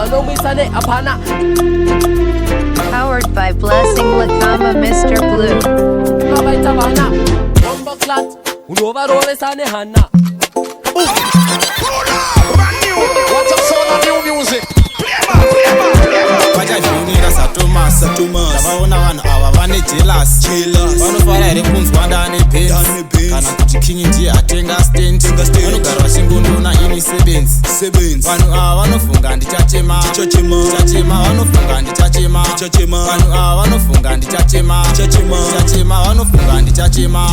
Vanomwisane apana. Powered by Blessing Lakama, Mr. Blue. Kabaita bana. Bomba clat. Unova role sane hana. Brand new. What's up, sound of new music? Vachazviunira satomasa ndavaona vanhu ava vane jelas vanofara here kunzwa ndane bens kana kuti kingi ndiye atenga stand vanogara vachingondoona ini sebenzi vanhu ava vanofunga ndichachema vanofunga ndichachema vanhu ava vanofunga ndichachema vanofunga ndichachema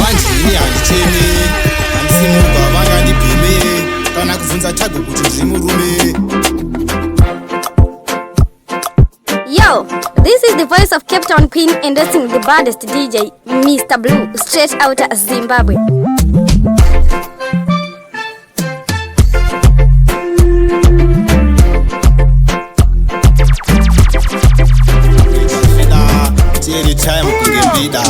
manjini handichemi handisimuka vangandibheme kana kubvunza tago kuti ndimurume. Yo, this is the voice of Cape Town Queen endorsing the baddest DJ, Mr. Blue, straight out of Zimbabwe. Anytime kungembida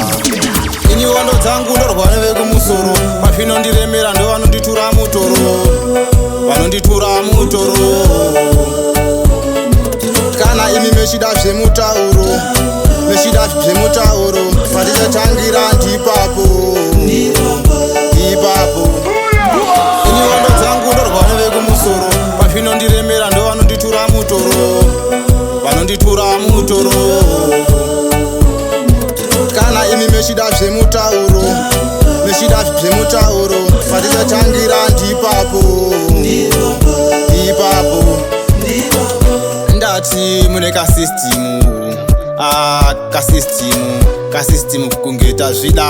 ini wando dzangu ndorwana vekumusoro pazvinondiremera ndo vanonditura mutoro kana imi mechida zvemutauro patichatangira ndipapo ini wando dzangu ndorwana vekumusoro pazvinondiremera ndo vanonditura mutoro kana imi mechida zvemutauro patichatangira ndipapo ndati mune kasystem kungeta zvida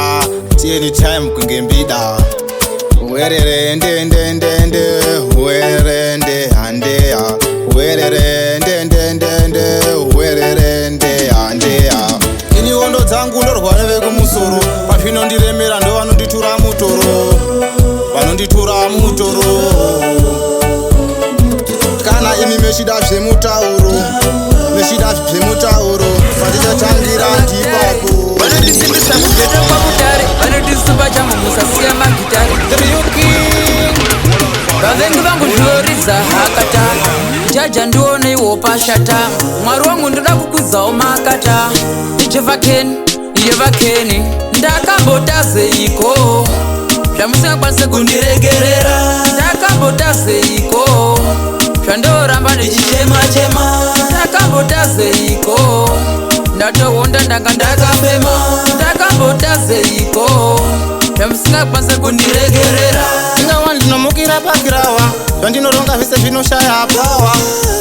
anytime kungembida werere ndende werere handeya werere handeya ini wondo dzangu ndorwana vekumusoro pazvinondiremera ndo vanonditura mutoro kana imi mechida zvemutauro patichatangira ndipapo vanondisimbisa kugeta kwakutare vanondisupa chamumusasiya magitare vavengi vangu zvoridza hakata jaja ndioneiwo pashata mwari wangu ndoda kukudzawo makata ijevakeni ndakambotazeiko zvamusingakwanise kundiregerera ndakambotazeiko zvandoramba ndichichema ndakambotazeiko ndatohonda ndanga ndakafema ndakambotazeiko zvamusingakwanise kundiregerera ingawa ndinomukira pagirawa zvandinoronga zvese zvinoshaya bwawa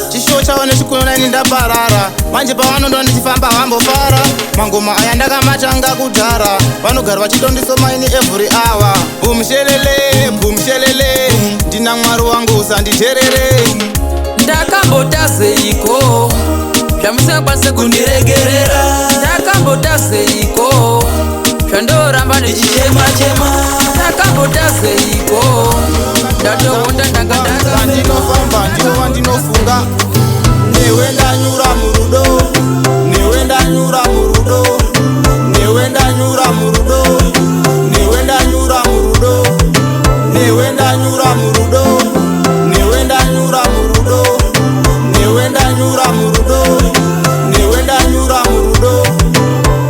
chishuwo chavo nechikuona ini ndaparara manje pavanondoa ndichifamba vambofara mangoma aya ndakamatanga kudhara vanogara vachitondisoma ini every hour bumshelele ndina mwari wangu usanditerere ndakambotazeiko zvamusingakwanise kundiregerera ndakambotazeiko zvandoramba ndichichema ndakambotazeiko ndatohonda ndandinofamba ndinova ndinofunga newe ndanyura murudo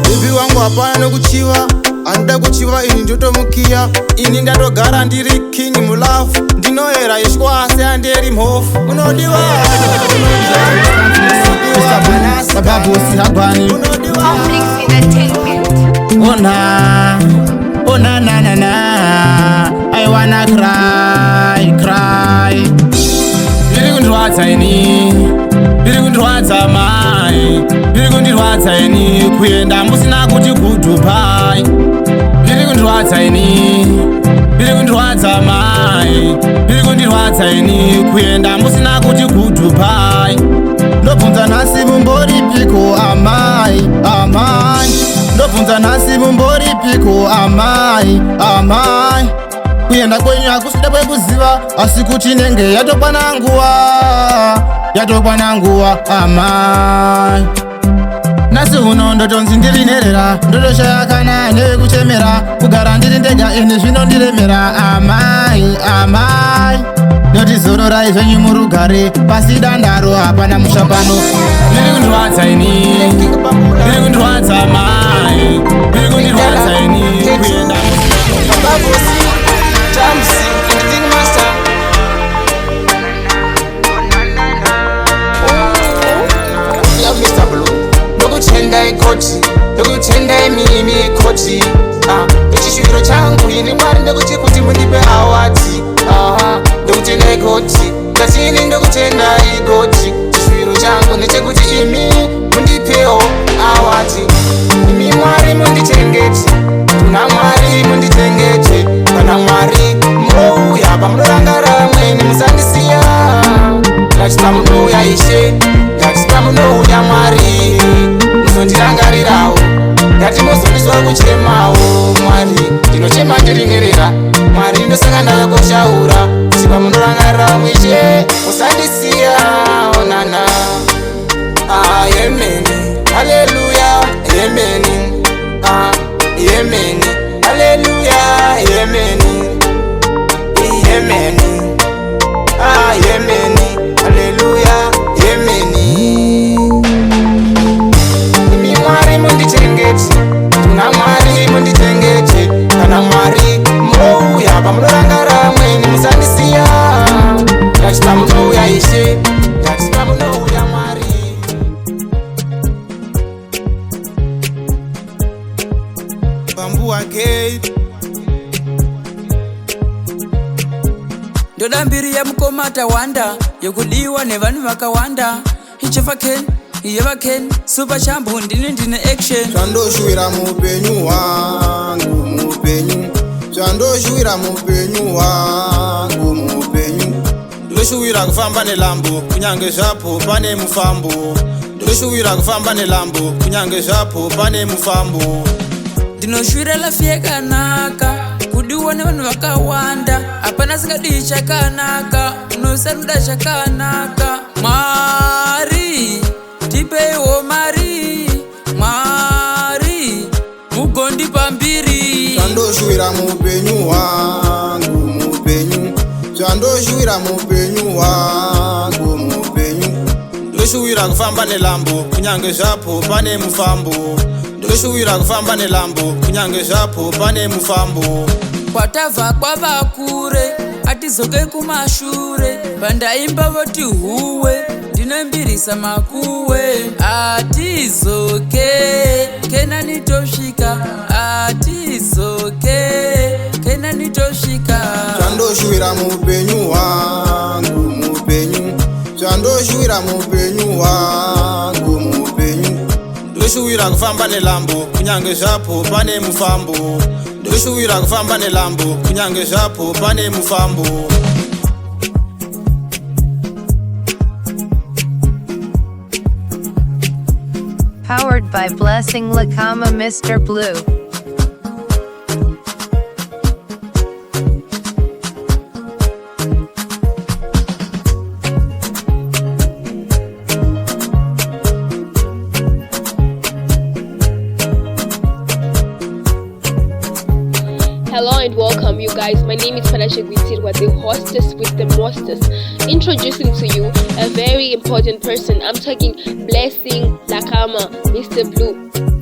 bebi wangu hapana nokuchiva anoda kuchiva ini ndotomukiya ini ndatogara ndiri king mulafu ndinoera ishwase handeri mhofu unodiwa sababusi hagwani ona na I wanna cry biri kundirwadza ini biri kundirwadza mai biri kundirwadza ini kuenda musina kuti goodbye biri kundirwadza ini biri kundirwadza mai biri kundirwadza ini kuenda musina kuti goodbye ndobvunza nhasi mumboripiko amai ndobvunza nhasi mumboripiko amai kuenda kwenyu hakusida kwekuziva asi kuti nenge yatokwana nguva amai nasi uno ndotonzi ndiri nherera ndotoshaya kana nevekuchemera kugara ndiri ndega ini zvinondiremera amai ndoti zororai zvenyu murugare pasi dandaro hapana musha pano. Ndiri kundirwadza ini, ndiri kundirwadza mai, ndiri kundirwadza ini kuenda Babosi, Jamsi, King Master. Yo Mr. Blue ndokutendai koti ndokutendai mimi koti echishuviro changu ini mwari ndekuti kuti mundipe awati ndokutendai koti ngatini ndokutendai koti chishuviro changu ndechekuti imi mundipewo awati imi mwari mundichengete tuna mwari mundichengete kana mwari mouya pamunorangara mweni musandisiya ngati pamunouya ishe ngati pamunouya mwari muzondirangarirawo ngati muzondiswa kuchemawo mwari ndinochema ndiringerera mwari ndosangana nayo kushaura kuti pamunorangarira mwishe musandisiya onana yemeni haleluya yemeni yemeni haleluya yemeni yemeni yemeni haleluya yemeni imi mwari mundichengete tuna mwari mundichengete kana mwari mouya pamunorangara mweni musandisiya ngati pamunouya ishe ngati pamunouya mwari. Bambu wake Ndoda mbiri ya mukomata wanda yokudiwa nevanhu vakawanda ichevaken yevaken super chambu ndine action zvandoshuvira muupenyu hwangu muupenyu zvandoshuvira muupenyu hwangu muupenyu ndoshuvira kufamba nelambo kunyange zvapo pane mufambo ndoshuvira kufamba nelambo kunyange zvapo pane mufambo ndinoshuvira lafi yakanaka kudiwa nevanhu vakawanda hapana singadiwi chakanaka unosaruda chakanaka mwari tipeiwo mari mwari mugondipa mbiri zvandoshuvira muupenyu hwangu muupenyu zvandoshuvira muupenyu hwangu muupenyu ndoshuvira kufamba nelambo kunyange zvapo pane mufambo ndoshuvira kufamba nelambo kunyange zvapo pane mufambo kwatabva kwavakure atizoke kumashure pandaimba voti huwe ndinembirisa makuwe atizoke kena nitosvika atizoke kena nitosvika zvandoshuvira muupenyu hwangu muupenyu zvandoshuvira muupenyu hwangu muupenyu ndoshuvira kufamba nelambo kunyange zvapo pane mufambo ndoshuvira kufamba nelambo kunyange zvapo pane mufambo. Powered by Blessing Lakama Mr. Blue. Hello and welcome you guys. My name is Panashe Gwitirwa, the hostess with the mostest. Introducing to you a very important person. I'm talking Blessing Lakama, Mr. Blue.